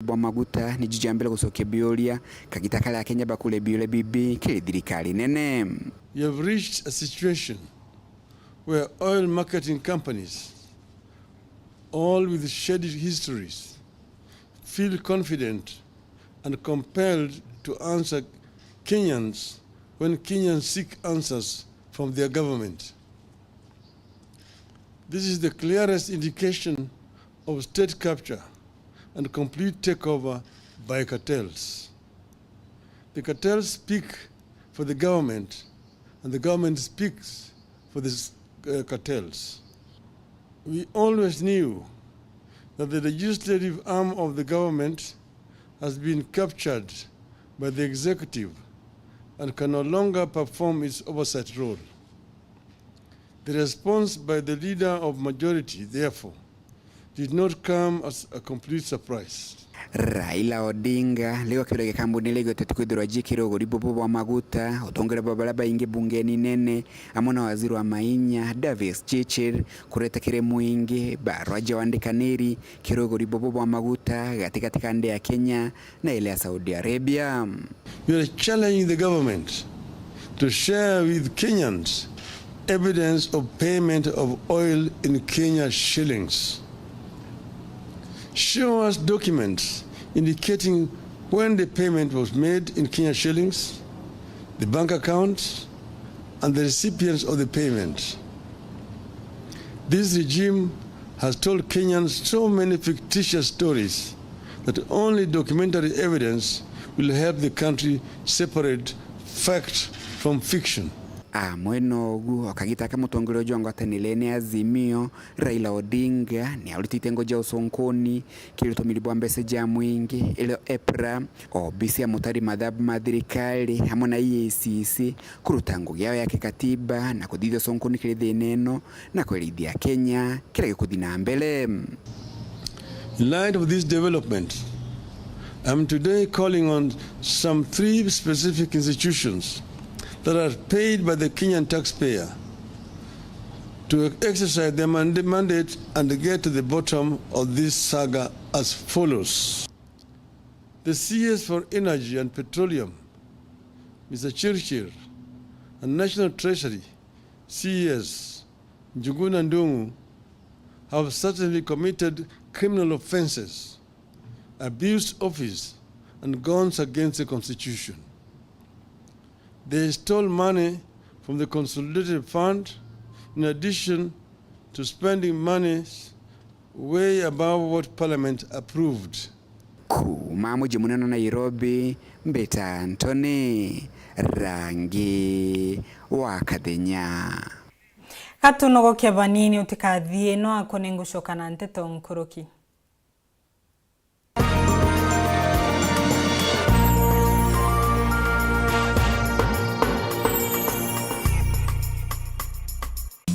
bwa maguta ni jijambele gusoke biolia kagitaka la Kenya bakule biole bibi kile dirikali nene. You have reached a situation where oil marketing companies, all with shady histories, feel confident and compelled to answer Kenyans when Kenyans seek answers from their government. This is the clearest indication of state capture and complete takeover by cartels. The cartels speak for the government, and the government speaks for the cartels. We always knew that the legislative arm of the government has been captured by the executive and can no longer perform its oversight role. The response by the leader of majority, therefore, did not come as a complete surprise. Raila Odinga leo kirege kambuni lego tetukwidhirwa jikiro ribobo bwa maguta otongera babalaba inge bungeni nene amona waziri wa mainya Davis Chichir kureta kire muingi barwaje wandikaneri kirogo ribobo bwa maguta katika kande ya Kenya na ile ya Saudi Arabia. We are challenging the government to share with Kenyans evidence of payment of oil in Kenya shillings. Show us documents indicating when the payment was made in Kenya shillings, the bank accounts, and the recipients of the payment. This regime has told Kenyans so many fictitious stories that only documentary evidence will help the country separate fact from fiction. Mweno ogu okagitaka mutongero jwango atanilene Azimio Raila Odinga ni alutitengo ja usonkoni kilutomili bwa mbese ja mwingi ile EPRA obisi ya mutari madhabu madhirikali hamona EACC kurutango yao ya kikatiba na kudidha sonkoni kile dheneno na kwelidi ya Kenya kile kudina mbele. In light of this development, I'm today calling on some 3 specific institutions that are paid by the Kenyan taxpayer to exercise their mandate and get to the bottom of this saga as follows. The CS for Energy and Petroleum, Mr. Chirchir, and National Treasury, CS, Njuguna Ndungu, have certainly committed criminal offenses, abused office, and gone against the Constitution. They stole money from the consolidated fund in addition to spending money way above what Parliament approved. Mamuji munana Nairobi, Mbeta Antoni, Rangi, Wakadenya. Katunogo kia banini utikathie no akonengu shoka na Nteto Nkuruki.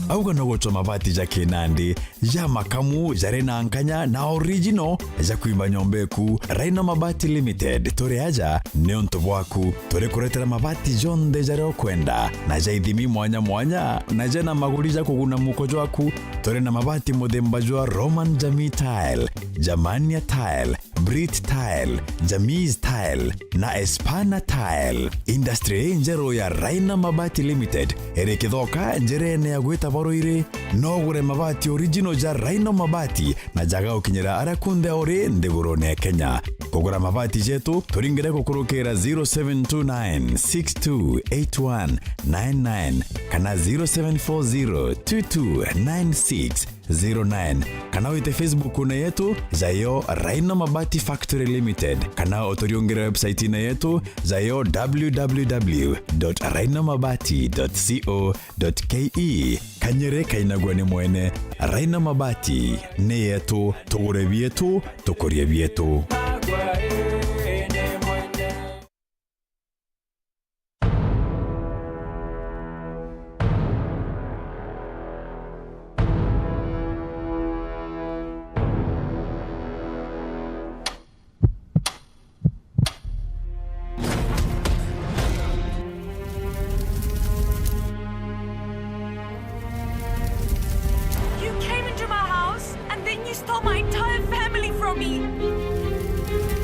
Auga no gocho mabati ja Kinandi ya makamu jare na ankanya na original ja kuimba nyombeku Raina Mabati Limited tore aja neonto bwaku tore kuretera mabati jonde jare okwenda na ja ithimi mwanya na ja na maguri ja kuguna muko jwaku tore na mabati modemba jwa Roman Jamii Tile, Jamania Tile, Brit Tile, Jamiz Tile na Espana Tile. Industry njero ya Raina Mabati Limited ere kithoka njere ne agweta boroire no gure mabati original ja Raina Mabati na jaga ukinyera arakunde ore ndegurone Kenya. Kugura mabati jetu turingire kukurukira 0729628199 kana 0740229609 kana wite Facebook na yetu zayo Raina Mabati Factory Limited kana otoriongera website na yetu zayo www.rainamabati.co.ke kanyere kainagwane mwene Raina Mabati ne yetu tugure bietu tukorie bietu. You stole my entire family from me.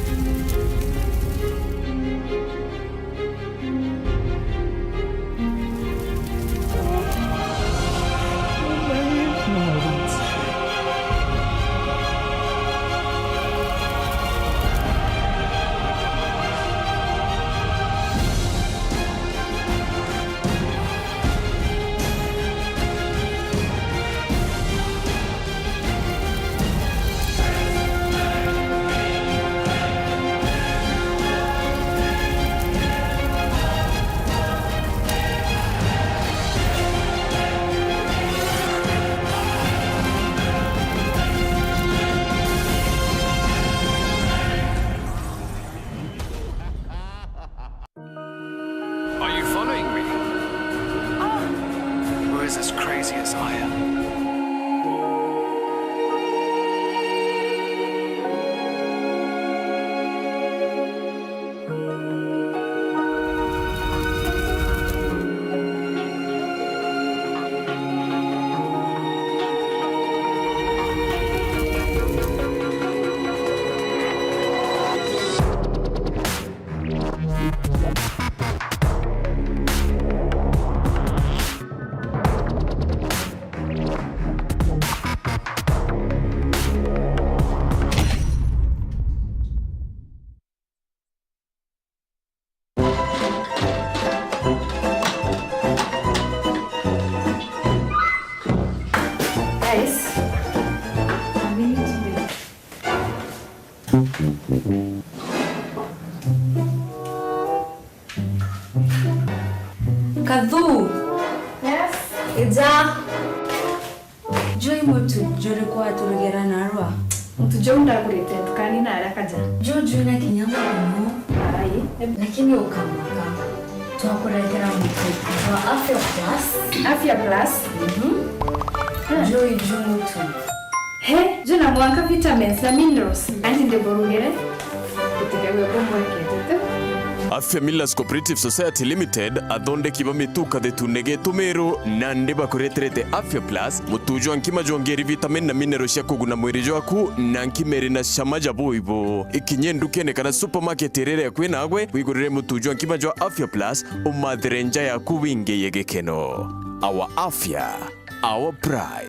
Celsius higher. Kadhu. Yes. Ija. Joy motu jore kwa turugera narwa. Mtu jonda kurete tukani na arakaja. Jojo na kinyama no. Ai. Lakini ukamaka. Tuakuletera mtu wa Afya Plus. Afya Plus. Joy motu. He, jona mwanga vitamins na minerals. Anti ndeborugere. Kutegewe bombo ekete. Afya Millers Cooperative Society Limited athonde kiba mituka de tunege tumero nande bakureterete Afya Plus mutujo ankima jongeri vitamin na minerals ya kuguna mwiri jwaku nankimeri na shamaja boibo ikinyendukene kana supermarket rere kwena agwe wigurire mutujo ankima jwa Afya Plus umadrenja ya kuwinge yegekeno. Our Afya, our pride.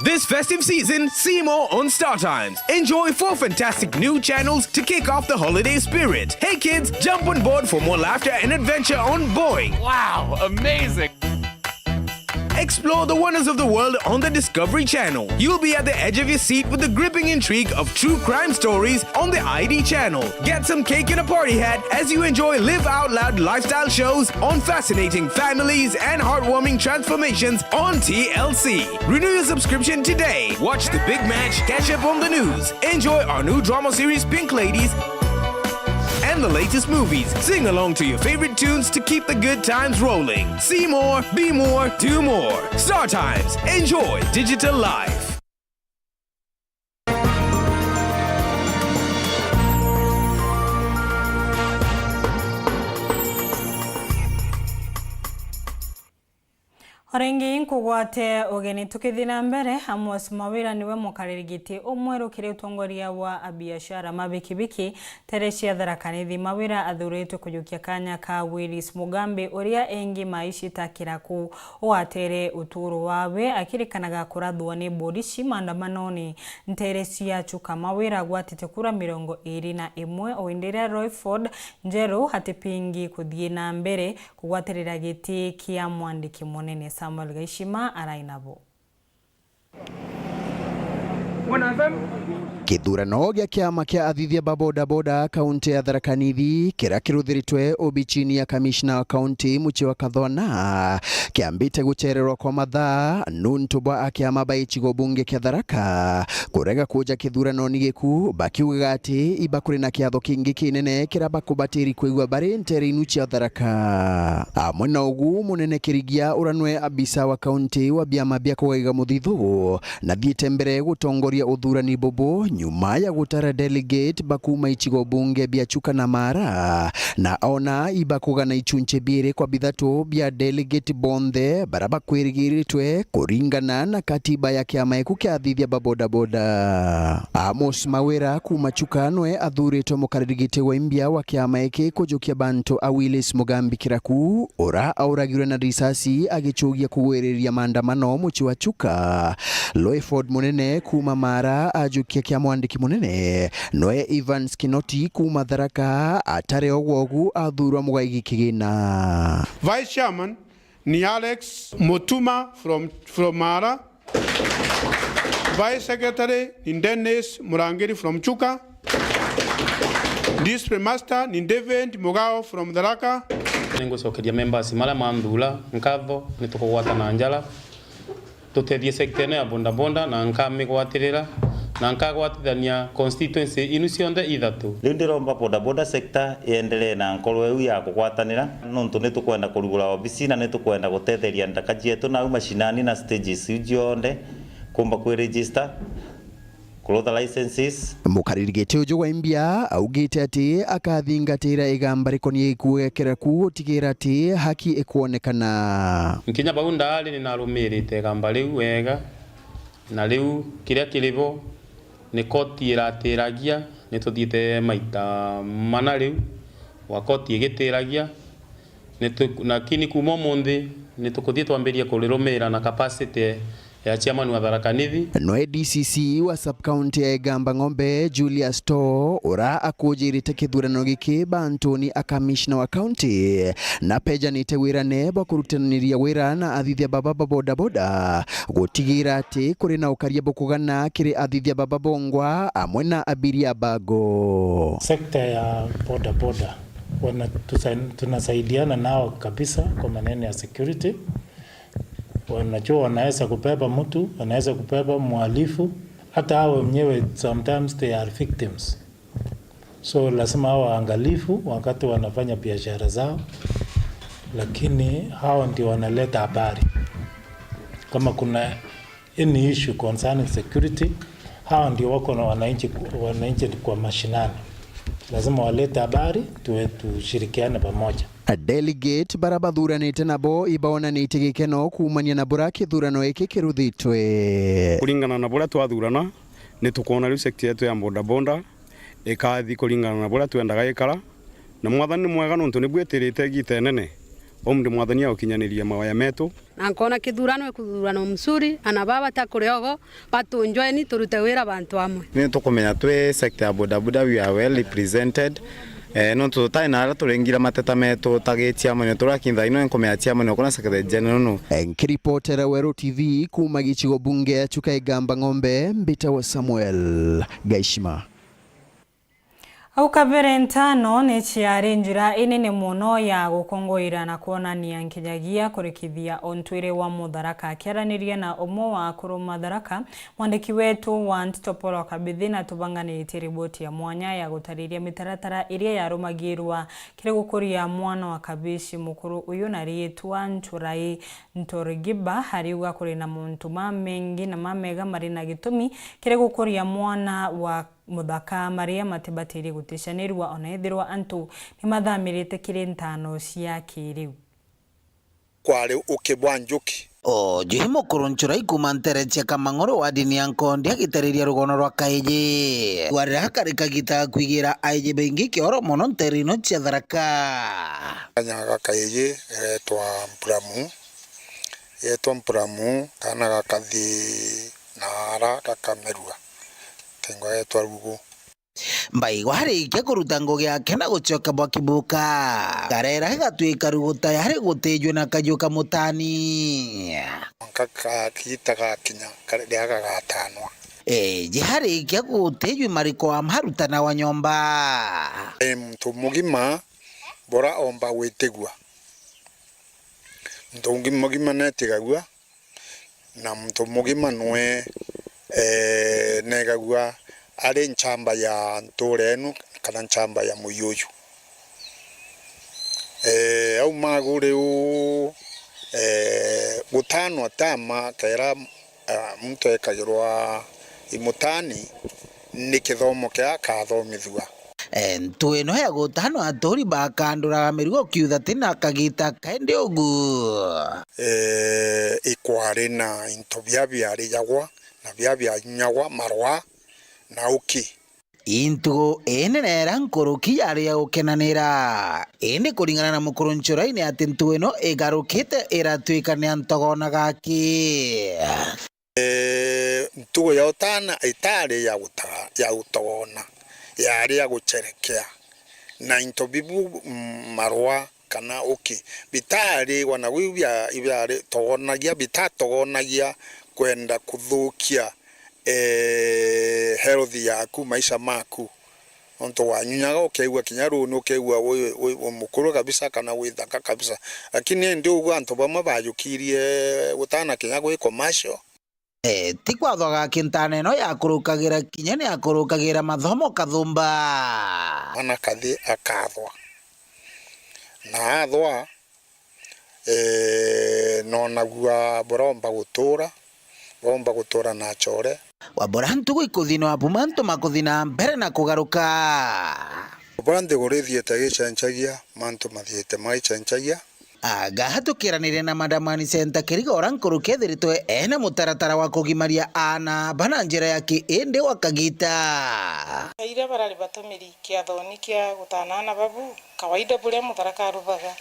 This festive season, see more on Star Times. Enjoy 4 fantastic new channels to kick off the holiday spirit. Hey kids, jump on board for more laughter and adventure on Boeing. Wow, amazing. Explore the wonders of the world on the Discovery Channel. You'll be at the edge of your seat with the gripping intrigue of true crime stories on the ID Channel. Get some cake and a party hat as you enjoy live out loud lifestyle shows on fascinating families and heartwarming transformations on TLC. Renew your subscription today. Watch the big match, catch up on the news, enjoy our new drama series Pink Ladies, and the latest movies. Sing along to your favorite tunes to keep the good times rolling. See more, be more, do more. Star Times. Enjoy digital life. Orengi nkugwate ogeni tukithina mbere Amos Mawira niwe mukaririgiti umweru kiri utongoria wa biashara mabikibiki Teresia Tharakanithi. Mawira athuritwe kujukia kanya ka Willis Mugambi uria engi maishi takira ku oatere uturu wawe akirikanaga kurathwa ni bodici maandamanoni Teresia chuka. Mawira gwatite kura 21 oindira Royford Njeru hatipingi kuthie na mbere kugwatirira giti kia mwandiki munene Samuel Gaishima arainabo. Kithurano gya kiama kia athithia baboda boda kaunti ya Tharaka Nithi kira kiruthiritwe obichini ya kamishna wa kaunti Muchi wa Kathona kiambite guchererwa kwa mathaa nuntu bwa akiama baichigo bunge kia Tharaka kurega kuja kithurano ni giku bakiuga ati ibakuri na kiatho kingi kinene kira bakubatiri kwigwa bari nteri nuchi ya Tharaka. Amwe na ugu munene kirigia uranwe abisa wa kaunti wa biama bia kuiga muthithu na thiete mbere gutongoria uthurani bobo nyuma ya gutara delegate bakuma ichigo bunge bia Chuka na Mara na ona ibakugana ichunche bire kwa Ithatu bia delegate bonde baraba kwirigiritwe kuringana na katiba ya kiama eku kia athithia baboda boda. Amos Mawira kuma Chuka nwe athuritwe mukaririgite wa imbia wa kiama eki kujukia bantu a Willis Mugambi kiraku ora auragirwe na risasi agichugia kuwereria maandamano Muchi wa Chuka. Loyford munene kuma Mara ajukia kia mwandiki munene noe Evans Kinoti kuma Tharaka atare ogwogu athurwa mugaigi kigina. Vice Chairman ni Alex Motuma from Mara. Vice Secretary ni Dennis Murangiri from Chuka. District Master ni David Mugao from Tharaka. Nengo sokeria members mala mandula nkatho nitukugwata na njala tutethie sector ya bonda bonda na nkami gwatirira na nkagwatithania constituency inu cionthe Ithatu. Riu ndiromba bodaboda sector iendelee na nkorwo iu ya kugwatanira nontu ni tukwenda kurugura obisi na ni tukwenda gutetheria ndaka cietu na mashinani na stages cionde kumba kwi register kurutha licenses. Mukaririgite ujo wa imbia augite ati akathingatira igamba rikonie kuekera kuutigira ati haki ikuonekana. Nkinya bau ndari ni narumirite igamba riu wega na riu kiria kiribo ni koti iratiragia ni tuthiite maita mana riu wa koti igitiragia na kini kuma umuthi ni tukuthie twambirie kurirumira na capacity ya chairman wa Thaa Nithi. No DCC wa sub-county ya Igamba Ng'ombe Julius To ora akujirite kithurano giki bantoni a commissioner wa county na peja nite wirane bakurutaniria wira na athithia baba boda boda gutigira ati kuri na ukaria bukugana kiri athithia baba bongwa amwe na abiria bago. Sekta ya boda boda tunasaidiana nao kabisa kwa maneno ya security. Wanajua wanaweza kubeba mtu, wanaweza kubeba mhalifu, hata hao wenyewe sometimes they are victims. So lazima hao waangalifu wakati wanafanya biashara zao, lakini hao ndio wanaleta habari. Kama kuna any issue concerning security, hao ndio wako na wananchi kwa mashinani. Lazima walete habari, tushirikiane pamoja. A delegate barabadhuranite nabo ibaona ni itigikeno kumania na bura kithurano iki kiruthitwe kuringana na bura twathurana ni tukona riu sector yetu ya boda boda ikathi kuringana na bura twendaga ikara na mwathani mwega nontu ni bwetirite gite nene omndi mwathani aukinyaniria mawaya metu na nkona kithurano ekuthurano msuri ana baba takuriogo batunjweni turute wira bantu amwe ni tukumenya twe sector ya boda boda we are well represented. No tutai na turengira mateta metu tagetia mone turakintha ino enkomeatia mone kuna secretary general no. Nkiripotera Weru TV kuma gichigo bunge chuka Igamba Ng'ombe Mbita wa Samuel Gaishima. Au kabere ntano ni chiari njira inene muno ya gukongoira na kuonania nkinyagia kurikithia ontwire wa Mutharaka akiaraniria na umwe wa akuru Mutharaka mwandiki wetu wa Nteto kabithi na tubanganirite riboti ya mwanya ya gutariria mitaratara iria yarumagirwa kire gukuria mwana wa kabishi mukuru uyu na rietwa Nturai Ntorigiba hariuga kuri na muntu mengi na mamega marina gitumi kire gukuria mwana wa muthaka maria matibatiri gutishanirwa onaithirwa antu ni mathamirite kiri ntano cia kiriu kwari ukibwanjuki Jihimo kurunchurai kumanteretia kamangoro wa dini ya Nkondi agitariria rugono rwa kaiji warira hakarika gita kwigira aiji bengi kioro mono nterino cia Tharaka kanyaga kaiji etwa mpuramu kana gakathi nara kakamerua kengo etwa rugo mbai warikia kuruta ngugi yake na gucoka bwakibuka garera gatwika ruguta yari gutejwe na kajuka mutani kaka kita kinya kare gatanwa jiharikia gutejwe mariko amharutana wa nyomba mtu mugima bora omba wetegwa mtu mugima netigagwa na mtu mugima nwe negagwa ari nchamba ya ntorenu kana nchamba ya muyoyo au magure u gutano tama kera mtu ekagirwa imutani ni kithomo kya kathomithwa ntweno ya gutano atori bakandura mirigo kiutha tina kagita kaende ugu ikware na into byari yagwa na byabya nyagwa marwa na uki into enera nkoroki yari ya gukenanira ene kuringana na mukurunchuraini ati ntweno egarukite iratwika ni antogona gaki ntugo ya utana itari ya utogona yari ya gucherekea na into bibu marwa kana uki bitari wana wibya ibyari togonagia bitatogonagia kwenda kuthukia health yaku maisha maku onto wanyunyaga ukeigwa kinyaru no keigwa we mukuru kabisa kana withaka kabisa lakini ndio ugo anto bama bayukirie gutana kinyago commercial ti kwathwaga kintane no ya kurukagira kinya ni akurukagira mathomo kathumba ana kathi akathwa na athwa no nagua boromba gutura na chore wabora ntugu ikuthina apumanto makuthina mbere na kugaruka bande gorethiete gichenchagia manto mathiete maichenchagia agahatukĩranĩria na madamani center kĩrigora nkũrũkia thiritwe ena mũtaratara wa kũgimaria ana bana njĩra ya kĩĩndĩ wa kagita ira barari batumĩri kĩathoni kĩa gũtanana babu kawaida bũrĩa mũtharaka rubaga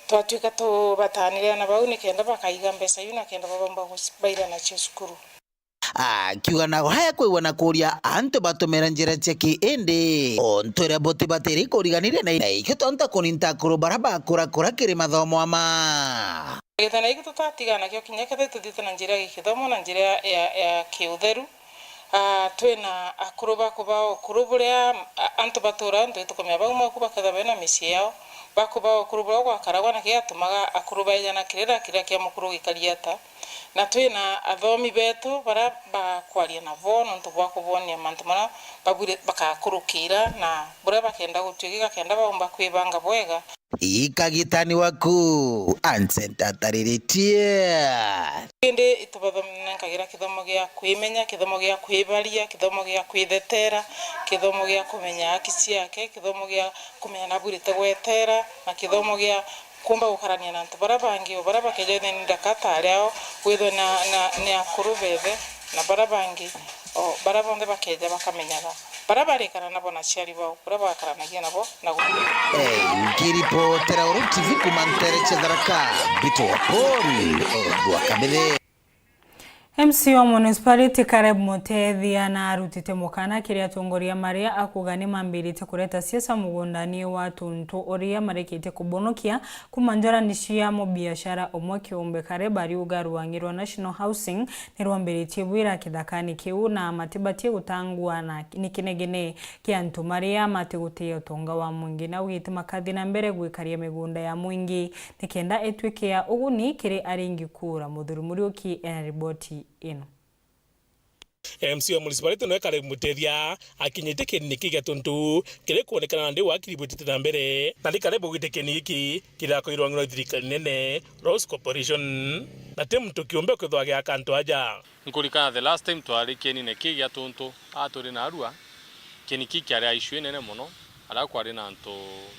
twatuĩka tũbatanĩria na bau nĩkenda bakaiga mbeca iu na kenda babamba baira nacio cukuru akiuga nago haya kwĩwa na kũria antu batũmĩra njĩra cia kĩĩndĩ ontũrĩa bũtĩ batĩrĩ kũriganĩria na ikĩtonta kũninta kũrũ bara bakũrakũra kĩrĩ mathomo ama gĩthana igũ tũtatigana kĩo kinya kathe tũthiĩte na njĩra ya gĩthomo na njĩra ya kĩũtheru twĩna akũrũ bakũba ũkũrũ bũrĩa antu batũra ntũ tũkomea bau maku baketha bena mĩciĩ yao bakuba ũkũrũ bũrĩa gwakaragwa na gĩatũmaga akũrũ baijana kĩrĩra kĩrĩa kĩa mũkũrũ gĩkariata na twĩna athomi betu bara bakwaria nabo nontu bwa kubonia mantu mara babure bakakũrũkĩra na bũrĩa bakenda gũtuĩka kenda baumba kwĩbanga bwega ikagitani waku ansentarĩrĩtie indi itubathomenkagira kithomo gĩa kwĩmenya kithomo gĩa kwĩbaria kithomo gĩa kwĩthetera kithomo gĩa kũmenya haki ciake kithomo gĩa kũmenya na burĩte gwetera na kithomo gĩa kumba gukarania na antu bara bangi bara bakeje ni ndakata leo witho na akũrũ bethe na bara bangi bara bonde bakeje bakamenyaga bara barekana nabo na ciari bao bara bakaranagia nabo na ngiripotera Weru TV kumantere Thaa bito pori wakabele MC wa municipality Caleb Mutethia na arutite mukana kiria atongoria maria akuga ni mambirite kureta siasa mugundani wa tuntu uria marekite kubonokia kumanjorani cia mu biashara omwe kiumbe Caleb ariuga ruangirwa National Housing ni rwambiritie bwira kithakani kiu na matibatie gutangwa na nikinegene kia antu maria matigutie utonga wa mwingi na ugite makathi na mbere gwikaria migunda ya mwingi nikenda etwike ya uguni kiri aringi kura muthuru muriuki ena riboti ino MC wa municipality no Caleb Mutethia akinyite kinini kiga tuntu kire kuonekana ndi wakiributite na mbere na Caleb gwite kiniki kira koirwa ngiro thirikari nene Rose Corporation na temu tukiombe kwithwa gya kanto aja nkurikana the last time twari kinini kiga tuntu aturi na arua kiniki kya issue nene muno ara kwari na nto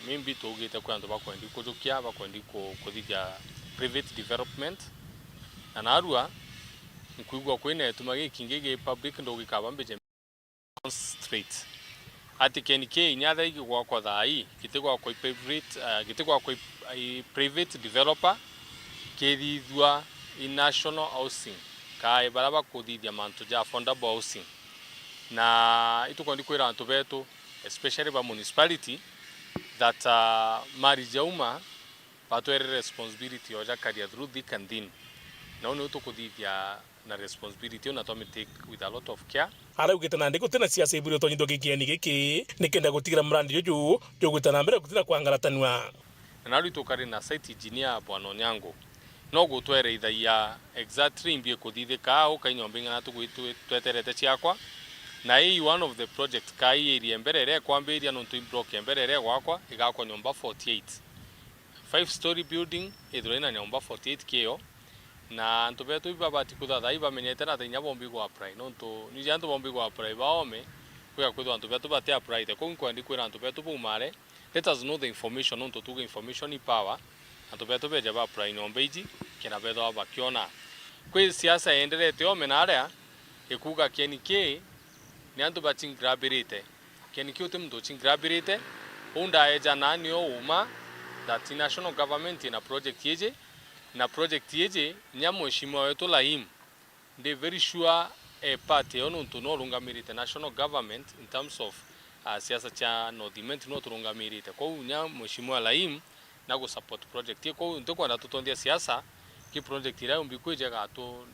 mimbi tugite kwa nto bakwendi kujukia bakwendi kuthithia private development na arua nkuigwa kwene tumage kingi public ndo gikabambeje straight ati kenike inyatha igwa kwa thai kitegwa kwa private kitegwa kwa private developer kirithwa in national housing kai baraba kuthithia mantu ja affordable housing na itukondi kwira antu betu especially ba municipality that marriage uma batwere responsibility oja career through thick and thin na ono tukuthithia na responsibility na to take with a lot of care ara ugitana ndiko tena siasa iburi to nyindo gikieni giki nikenda gutigira mrandi jojo jogutana mbere gutira kwangaratanwa na rito kari na site engineer bwana Onyango no gutwere ithaia exactly mbie kuthithika au kainyombe ngana tweterete ciakwa na hii one of the project kai area mbere ere kwambiria no to block mbere ere gwakwa igakwa nyomba 48 5 story building idroina nyomba 48 kio na nto beto ibabati kuthatha ibamenyete na tinya bombi go apply no nto ni janto bombi go apply baome kwa kwetwa nto beto bate apply te ko kwandi kwera nto beto bumare let us know the information no nto tuge information i power nto beto beje ba apply nyomba iji kina beto abakiona kwe siasa endelete ome na area ekuga kenike ni anto bachingirabirite kenike utemdo chingirabirite unda eja nani o uma that national government in a project yeje na project yeje nyamo shimo wetu lahim they very sure party ono ntuno rungamirite national government in terms of siasa cha no diment no rungamirite ko nyamo shimo lahim na go support project ko ntoko na tutondia siasa ki project ira umbikweje gato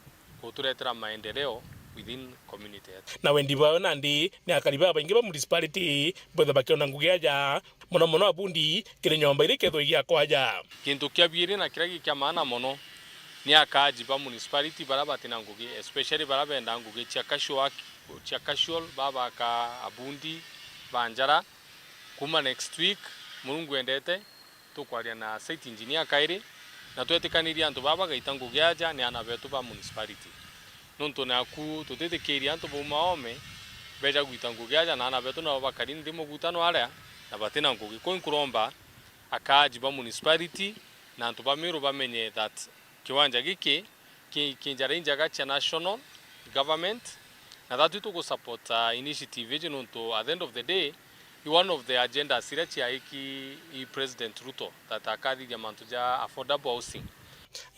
kuturetera maendeleo within community na wendi bawe nandi ni akariba baingi ba municipality bothe bakiona ngugiaja muno abundi kire nyomba ire ketho igia kwaja kintu kya bire na kiragi kya maana muno ni akaji ba municipality baraba tinangugi especially baraba ndangugi chia casual baba ka abundi banjara kuma next week mulungu endete tukwaria na site engineer kairi na twetikaniria antu baba gaitangugi aja ni ana betu ba municipality nonto na ku tutetekeria antu bo maome beja guitangugi aja na ana betu na bakari ndimo gutano aria na batinangugi ko nkuromba akaji ba municipality na antu ba miru bamenye that kiwanja giki kinjara injaga cha national government na that to support initiative ejino to at the end of the day one of the agenda sirachi aiki President Ruto that akadi jamantu ja affordable housing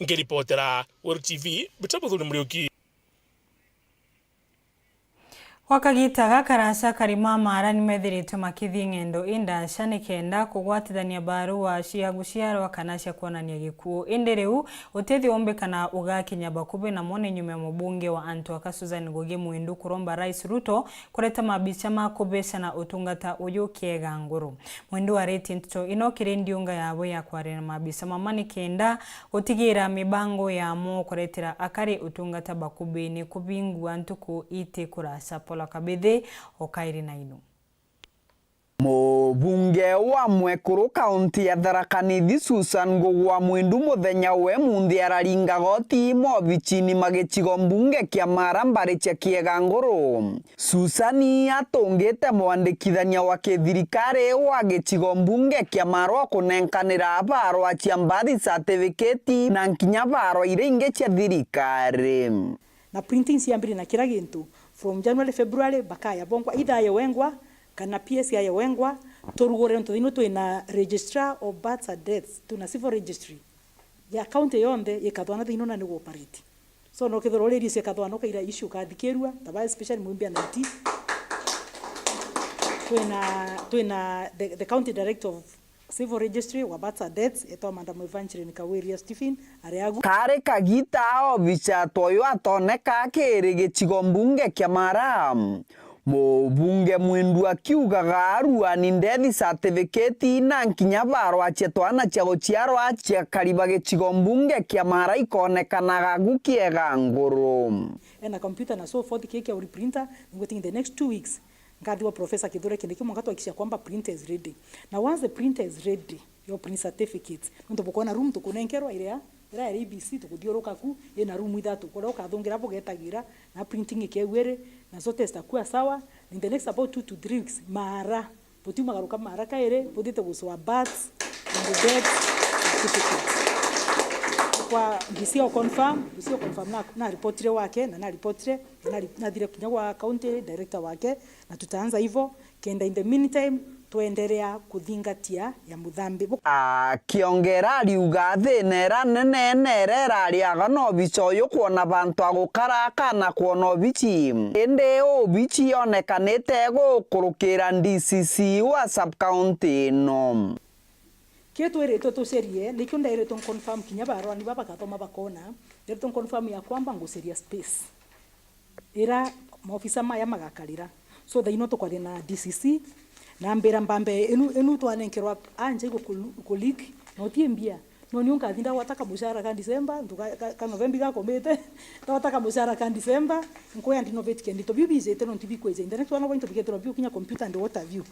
ngiripotera Weru TV bitabuthuri murioki Wakagita gakarasa karima mara nimethiritwe makithi ng'endo inda shani kenda kugwatithania barua cia guciarwa kana cia kuonania gikuo indi riu utethi ombekana ugakinya bakubi na mone nyume mubunge wa Antwaka Susan Ngugi Mwindu kuromba Rais Ruto kureta mabicha makubesha na utungata uyu kiega nguru. Mwindu areti Nteto inokire ndiunga yabo ya kwarena mabicha mamani kenda utigira mibango ya mo kuretera akari utungata bakubi ni kubingu antuku ite kurasa la kabedhe okairi na inu. Mubunge wa Mwekuru kaunti ya Thaa Nithi Susan Ngugi Mwindu muthenya we munthi araringa goti mobichini magicigo mbunge kia marambari cia kiega nguru. Susan atungite mwandikithania wa kithirikari wa gicigo mbunge kia marwa kunenkanira barwa cia birth certificate na nkinya barwa ire inge cia thirikari. Na printing siambiri na kira gintu from January February bakaya bongwa either ya wengwa kana PS ya wengwa torugore nto ino twina registrar of births and deaths tuna civil registry ya county yonde yekathwana thino na nigo operate so no kithorori cie kathwana kaira issue kathikirwa taba especially muimbia 90 twina the county director of civil registry wa births and deaths eto Madam Evangeline Kaweria Stephen areagu kare kagita obicha toyo atoneka kiri gicigo mbunge kia Maram. Mubunge Mwindu akiugaga aruani death certificate na nkinya barwa cia twana cia guciarwa cia kariba gicigo mbunge kia Mara ikonekanaga gukiega nguru. Na computer na so forth keke au printer within the next 2 weeks. Ngadi wa Professor Kidhure Kindiki mwangatu akisha kwamba printer is ready. Na once the printer is ready, your print certificates, ndo bokona room tukunenkerwa ile ya ABC tukuthiuruka ku ina room Ithatu kora ukathungira bo getagira na printing ikewere na zote zitakuwa sawa. In the next about 2 to 3 weeks mara putima garuka mara kaire putite guswa births and the death certificates. Kwa gisio confirm na reportire wake na reportire na dire kinya wa county director wake na tutaanza hivyo kenda in the meantime tuendelea kuthingatia ya muthambi. Kiongera riuga thinera nene rariaga no bicho yo kuona bantu agukaraka na kuona obichi ende obichi onekanite gukurukira DCC wa sub county no. Kietu ereto to serie nikunda ereto confirm kinya barwa ni baba kathoma bakona ereto confirm ya kwamba nguseria space era maofisa maya magakarira so thaino to kwari na DCC na mbera mbambe enu twanenkerwa anje go leak no tiembia no nyunga thinda wataka mushara ka December ka November ga komete wataka mushara ka December nkoya ndinovate kendi to bibize teno ntibikweze in the next one point to get review kinya computer and water view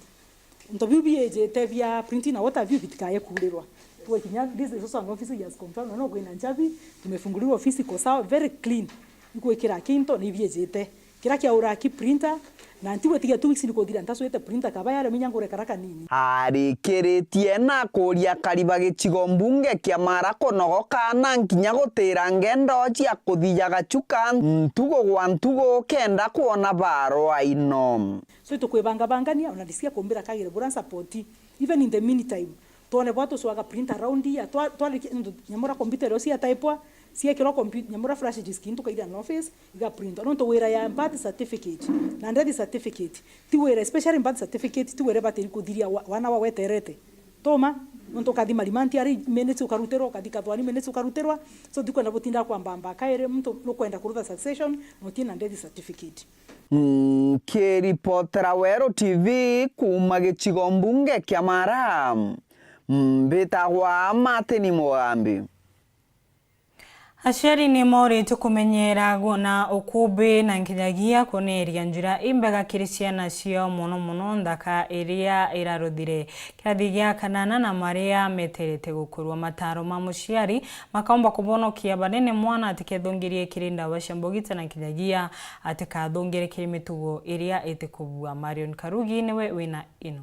ntobiu bieje tevia printing na water view bitikaye kulirwa tuwe kinya this is also an office just confirm no kwina njabi tumefunguliwa ofisi kwa sawa very clean iko kira kinto ni biejete kira kia uraki printer na ntiwe tiga 2 weeks niko dira ntaso ete printer kaba yare minyangure karaka nini ari kiritie na kuria kariba gicigo mbunge kia Mara konogoka na nkinya gutira ngendo cia kuthia gachuka ntugo gwa ntugo kenda kuona barwa ino so tukwebanga bangania unadisia kumbira kagire bura support even in the meantime tuone bwatu swaga printer round ya twali nyamura computer osia type sia kiro computer nyamura flash disk into kaida no office iga printer no to wera ya birth certificate na death certificate ti wera especially birth certificate ti wera bateri kuthiria wana wa weterete toma nonto kathi malimanti ari minutes ukaruterwa kadika twani minutes ukaruterwa so diko na botinda kwa mbamba kaire mtu no kwenda kurutha succession no tina death certificate. Kiripotera Weru TV kuma gicigo mbunge kia Mara mbitagwa Martin Mugambi. Aciari ni maũrĩtwo kũmenyera na ũkũmbĩ na nginyagia kuonereria njĩra imbega kĩrĩ ciana ciao mũno nthaka ĩrĩa ĩraruthire kĩrathi gĩa kanana na marĩa meterete gũkorwo mataro ma mũciari makaomba kũbonokia banene mwana atikathũngĩrie kĩrĩ ndawa cia mbũgita na nginyagia atikathũngĩre kĩrĩ mĩtugo ĩrĩa ĩtĩkũbua. Marion Karugi niwe wĩna ino.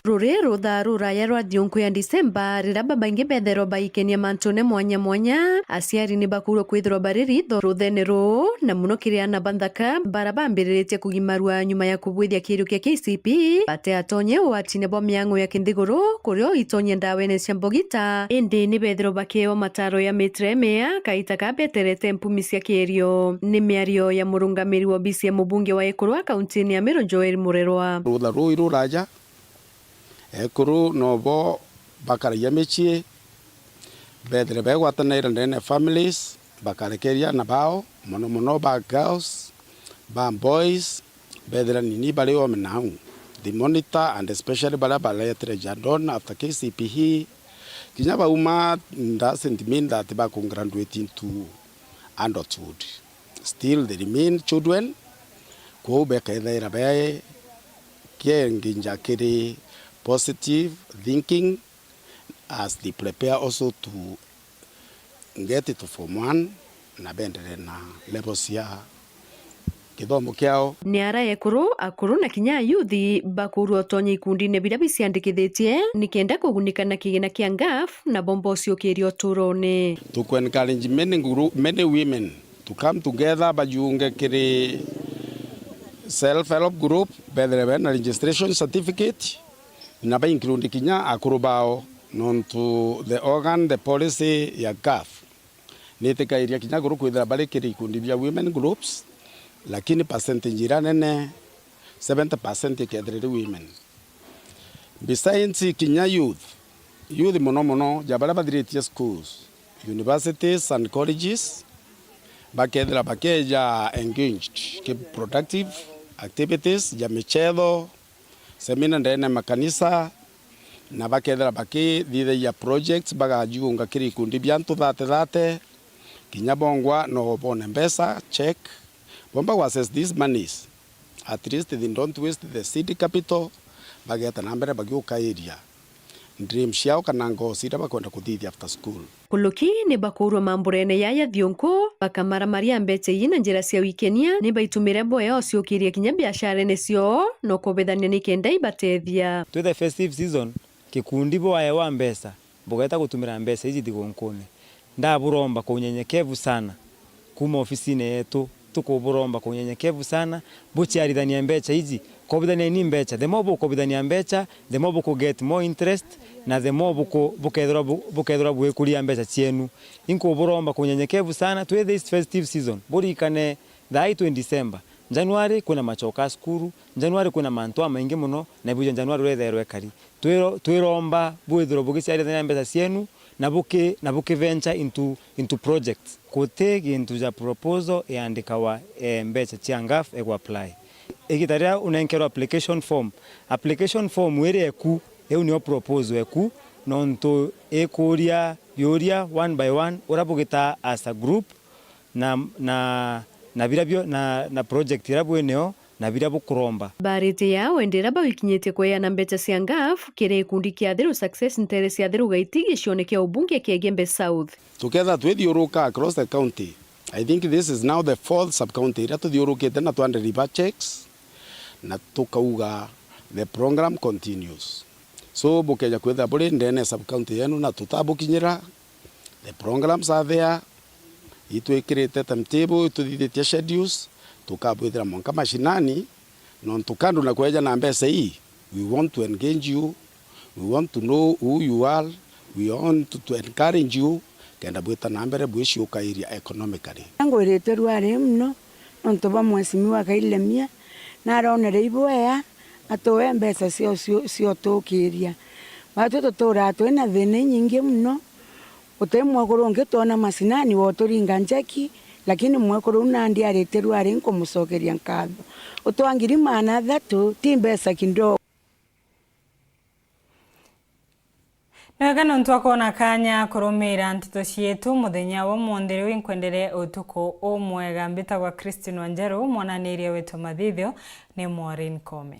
Rũrĩ rũtha rũraya rwa thiongo ya Disemba rĩrĩa babaingi betherwo baikenia mantone mwanya aciari ni bakurwo kwithirwo baririthwo ruthene rũu na mũno kĩrĩa na banthaka bara bambĩrĩrĩtie kugimarua nyuma ya kubwithia kĩrĩu kĩa KCP bate atonye watine bo mĩang'o ya kĩnthigũrũ kũrĩa itonye ndawene cia mbogita indi ni betherwo bakeo mataro ya metremea kaita kabeterete mpumi cia kĩrio ni mĩario ya mũrũngamĩri wa obisi ya mũbunge wa Ekuru kaunti-inĩ ya Meru Joel Murerwa. Rũtha rũu rũraja Ekuru nobo bakaraia mĩciĩ bethere begwatanĩire ndene families bakarekeria na bao mũno ba girls ba boys bethere nini bari o menau the monitor and especially bara baletere jadon after KCPE kinya bauma doesn't mean that ba graduate into adulthood, still they remain children ko bekethera be kenginja kiri positive thinking as they prepare also to get it to Form 1 na bendere na levels ya kithomo kiao. Ni ara Ekuru akuru na kinya yuthi bakuru otonye ikundi-inĩ biria biciandikithitie nikenda kugunika na kigina kia ngaf na bombo ciukirio turone. To encourage many women to come together bajiunge kiri self-help group bendere na registration certificate na ba include kinya akuru bao non to the organ the policy ya GAF niteka iria kinya guru kwithira bari kiri ikundi bia women groups lakini percentage iranene 70% ikethirire women. Besides kinya youth mono jabara badiritie schools, universities and colleges bakethira bakeja engaged keep productive activities ya michezo semina ndene makanisa na bakethera baki thithe ya projects bagajiunga kiri kundi byantu thate kinya bongwa no bone mbesa check bomba wa assess these monies at least they don't waste the city capital bageta nambere bagiuka area dream ciao kana ngoci ira bakwenda kuthithia after school. Kuluki ni bakurwa mamburene yaya thionko bakamara maria mbete yina njira cia wikenia ni baitumire boya ociukirie kinya biashara necio no kubethania ni kenda ibatethia to the festive season kikundi bo aya wa mbesa bogeta gutumira mbesa izi thigonkone ndaburomba kwa unyenyekevu sana kuma ofisini yetu tukuburomba kwa unyenyekevu sana buchiarithania mbecha izi kobithania ni mbecha the more bukobithania mbecha the more buku get more interest na the more bukethora bwekuria mbecha cienu inkuburomba kwa unyenyekevu sana to this festive season burikane thai 20 December January kuna machoka skuru January kuna mantwa maingi muno na buja January retherwe kari twiromba bwithiro bugiciarithania mbecha cienu na buke venture into projects kote into the proposal yandikawa mbecha cia ngaf ego apply igitaria unenkerwa application form were eku ni proposal eku nonto ekuria yoria one by one urabugita as a group na birabyo na project irabwe neo na birabo kuromba barite ya wendera bawikinyete kweana mbecha cia ngaf kire ikundi kia Theru Success Ntere cia Theru gaitigi cione kia ubunge kia Gembe South together with Yoruka across the county. I think this is now the 4th sub county ira tuthiurukite na twande river checks na tukauga the program continues so bukeja kwetha buri ndene sub county yenu na tutabukinyira the programs are there itwikirite timetable tuthithitie schedules tukabwithira monka mashinani non tukandu na kweja na mbesa hii. We want to engage you, we want to know who you are, we want to encourage you kenda bwita na mbere bwishi ukairia economically. URETERI ari mno nonto ba mwesimi wa kailemia na aronere iboya atowe mbesa cio tukiria batu tutura twina thine nyingi mno utemwa kurungi tona masinani woturinga njeki lakini mwekuru unandi URETERI ari nkumucokeria nkatho utwangiri mana Ithatu ti mbesa kidogo. Nagano ntwakona kanya kurumira Nteto cietu muthenya wa mwondere winkwendere utuko omwega mbitagwa Christine Wanjeru mwananiria wetu mathithio ni Maureen Kome.